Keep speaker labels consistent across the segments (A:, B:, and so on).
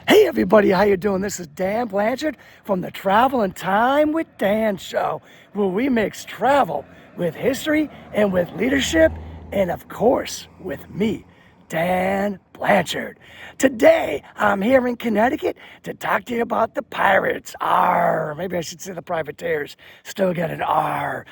A: Hey everybody, how you doing? This is Dan Blanchard from the Travel and Time with Dan show, where we mix travel with history and with leadership, and of course, with me, Dan Blanchard. Today, I'm here in Connecticut to talk to you about the pirates. R, maybe I should say the privateers. Still get an R.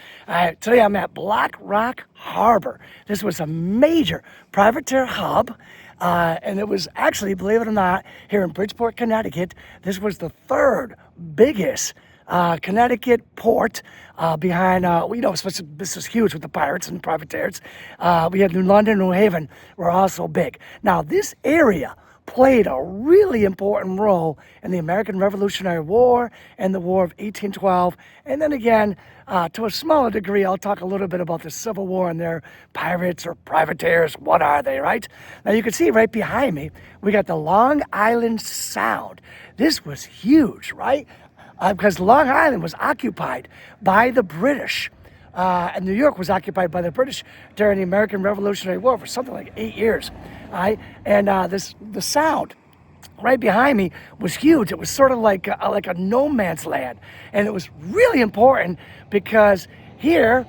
A: Today I'm at Black Rock Harbor. This was a major privateer hub. And it was actually, believe it or not, here in Bridgeport, Connecticut, this was the third biggest Connecticut port behind, this was huge with the pirates and privateers. We had New London, New Haven were also big. Now, this area played a really important role in the American Revolutionary War and the War of 1812. And then again, to a smaller degree, I'll talk a little bit about the Civil War and their pirates or privateers. What are they, right? Now you can see right behind me, we got the Long Island Sound. This was huge, right? Because Long Island was occupied by the British. And New York was occupied by the British during the American Revolutionary War for something like 8 years, right? And the Sound right behind me was huge. It was sort of like a no man's land, and it was really important because here,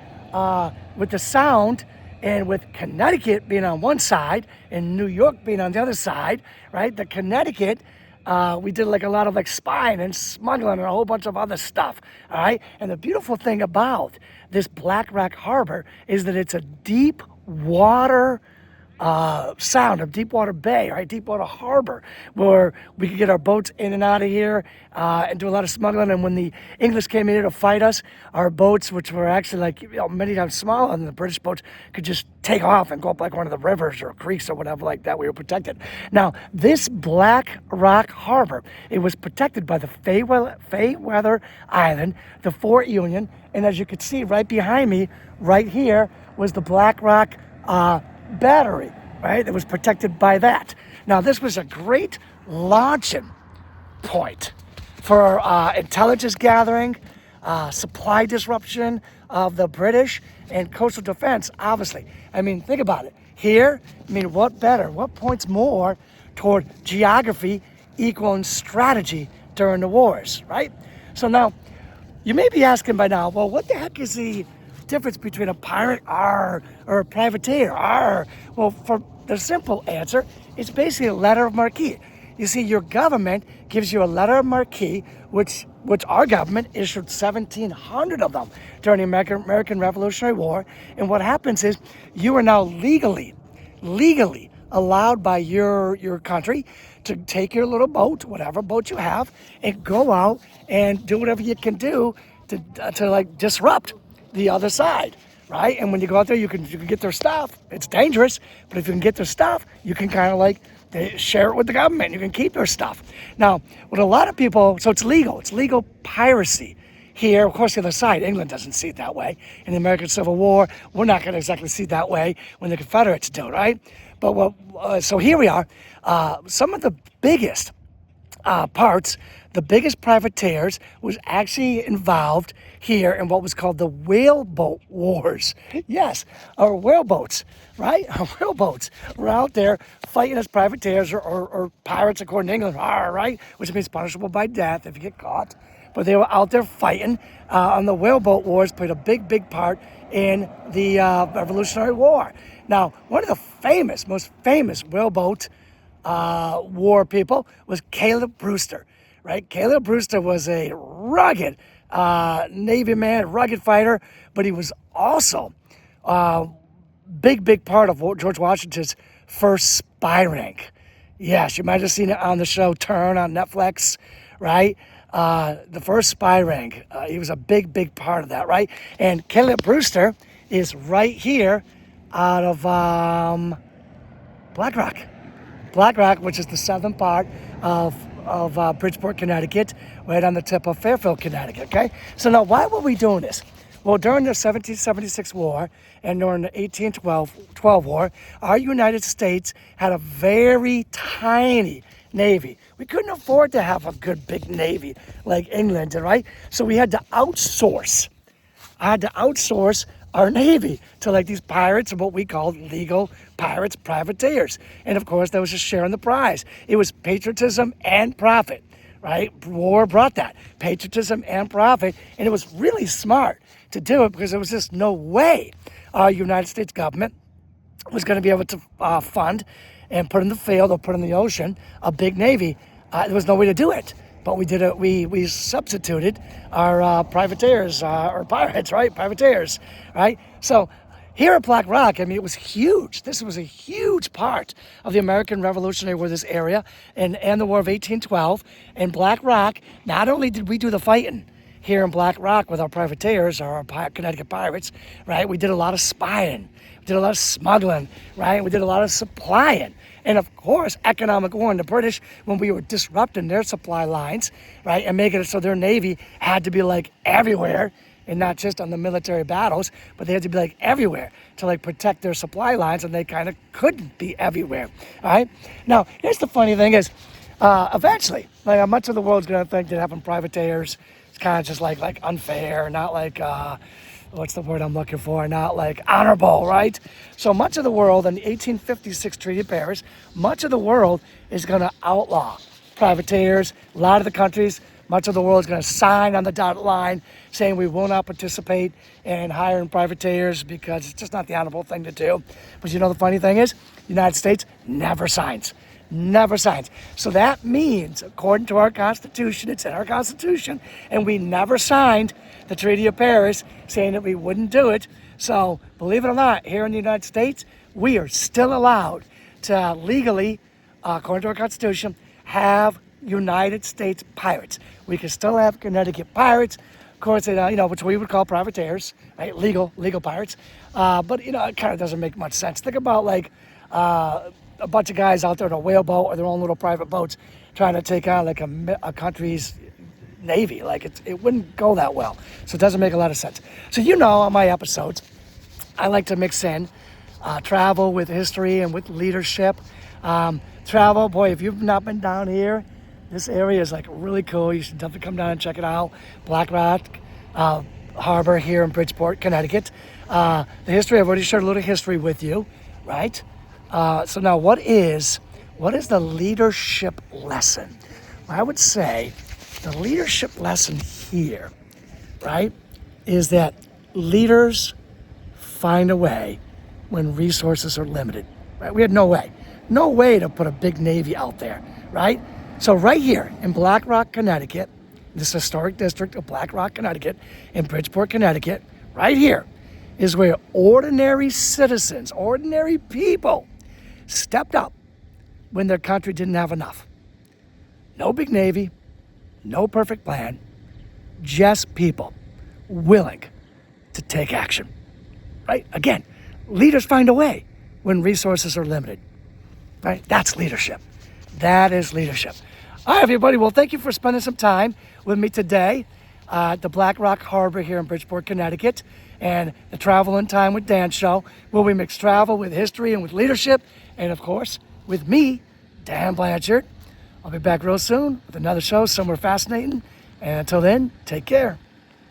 A: with the Sound and with Connecticut being on one side and New York being on the other side, right? The Connecticut. We did like a lot of like spying and smuggling and a whole bunch of other stuff, all right? And the beautiful thing about this Black Rock Harbor is that it's a deep water sound, of Deepwater Bay, right? Deepwater Harbor, where we could get our boats in and out of here and do a lot of smuggling. And when the English came in here to fight us, our boats, which were actually like many times smaller than the British boats, could just take off and go up like one of the rivers or creeks or whatever like that. We were protected. Now, this Black Rock Harbor, it was protected by the Fairweather Island, the Fort Union, and as you can see right behind me, right here, was the Black Rock Battery, right? It was protected by that. Now, this was a great launching point for intelligence gathering, supply disruption of the British, and coastal defense, obviously. I mean, think about it. Here, I mean, what better? What points more toward geography equaling strategy during the wars, right? So now, you may be asking by now, well, what the heck is the difference between a pirate or a privateer? Well, for the simple answer, it's basically a letter of marque. You see, your government gives you a letter of marque, which our government issued 1,700 of them during the American Revolutionary War. And what happens is you are now legally allowed by your country to take your little boat, whatever boat you have, and go out and do whatever you can do to like disrupt the other side, right? And when you go out there, you can get their stuff. It's dangerous, but if you can get their stuff, you can kind of like share it with the government. You can keep their stuff. Now, what a lot of people, so it's legal piracy here. Of course, the other side, England doesn't see it that way. In the American Civil War, we're not going to exactly see it that way when the Confederates do, right? But so here we are. Some of the biggest parts, the biggest privateers was actually involved here in what was called the Whaleboat Wars. Yes, our whaleboats, right? Our whaleboats were out there fighting as privateers or pirates according to England, right? Which means punishable by death if you get caught. But they were out there fighting, and the Whaleboat Wars played a big part in the Revolutionary War. Now, one of the most famous whaleboat war people was Caleb Brewster, right? Caleb Brewster was a rugged Navy man, rugged fighter, but he was also a big part of George Washington's first spy ring. Yes, you might have seen it on the show Turn on Netflix, right? The first spy ring. He was a big part of that, right? And Caleb Brewster is right here out of Black Rock, which is the southern part of Bridgeport, Connecticut, right on the tip of Fairfield, Connecticut, okay? So now, why were we doing this? Well, during the 1776 war and during the 1812 war, our United States had a very tiny Navy. We couldn't afford to have a good big Navy like England did, right? So we had to outsource. our Navy to like these pirates and what we called legal pirates, privateers. And of course, that was just sharing the prize. It was patriotism and profit, right? War brought that, patriotism and profit. And it was really smart to do it because there was just no way our United States government was going to be able to fund and put in the field or put in the ocean a big Navy. There was no way to do it. But we did it. We substituted our privateers or pirates, right? Privateers, right? So here at Black Rock, I mean, it was huge. This was a huge part of the American Revolutionary War, this area, and the War of 1812. And Black Rock, not only did we do the fighting here in Black Rock with our privateers, our Connecticut pirates, right? We did a lot of spying. We did a lot of smuggling, right? We did a lot of supplying. And of course, economic war in the British when we were disrupting their supply lines, right? And making it so their Navy had to be like everywhere and not just on the military battles, but they had to be like everywhere to like protect their supply lines, and they kind of couldn't be everywhere, all right? Now, here's the funny thing is, eventually, like much of the world's gonna think that having privateers is kind of just like unfair, not like, what's the word I'm looking for? Not like honorable, right? So much of the world in the 1856 Treaty of Paris, much of the world is going to outlaw privateers. A lot of the countries, much of the world is going to sign on the dotted line saying we will not participate in hiring privateers because it's just not the honorable thing to do. But you know, the funny thing is, the United States never signs. Never signs. So that means, according to our Constitution, it's in our Constitution, and we never signed the Treaty of Paris saying that we wouldn't do it. So believe it or not, here in the United States, we are still allowed to legally, according to our Constitution, have United States pirates. We can still have Connecticut pirates, of course, which we would call privateers, right? Legal pirates. But it kind of doesn't make much sense. Think about like a bunch of guys out there in a whaleboat or their own little private boats trying to take on like a country's Navy. Like it wouldn't go that well. So it doesn't make a lot of sense. So on my episodes, I like to mix in travel with history and with leadership. Travel, boy, if you've not been down here, this area is like really cool. You should definitely come down and check it out. Black Rock Harbor here in Bridgeport, Connecticut. The history, I've already shared a little history with you, right? So now what is the leadership lesson? I would say the leadership lesson here, right, is that leaders find a way when resources are limited, right? We had no way to put a big Navy out there, right? So right here in Black Rock, Connecticut, this historic district of Black Rock, Connecticut, in Bridgeport, Connecticut, right here is where ordinary citizens, ordinary people stepped up when their country didn't have enough. No big Navy, no perfect plan, just people willing to take action, right? Again, leaders find a way when resources are limited, right? That's leadership. That is leadership. All right, everybody. Well, thank you for spending some time with me today at the Black Rock Harbor here in Bridgeport, Connecticut, and the Travel in Time with Dan show, where we mix travel with history and with leadership, and of course, with me, Dan Blanchard. I'll be back real soon with another show somewhere fascinating. And until then, take care.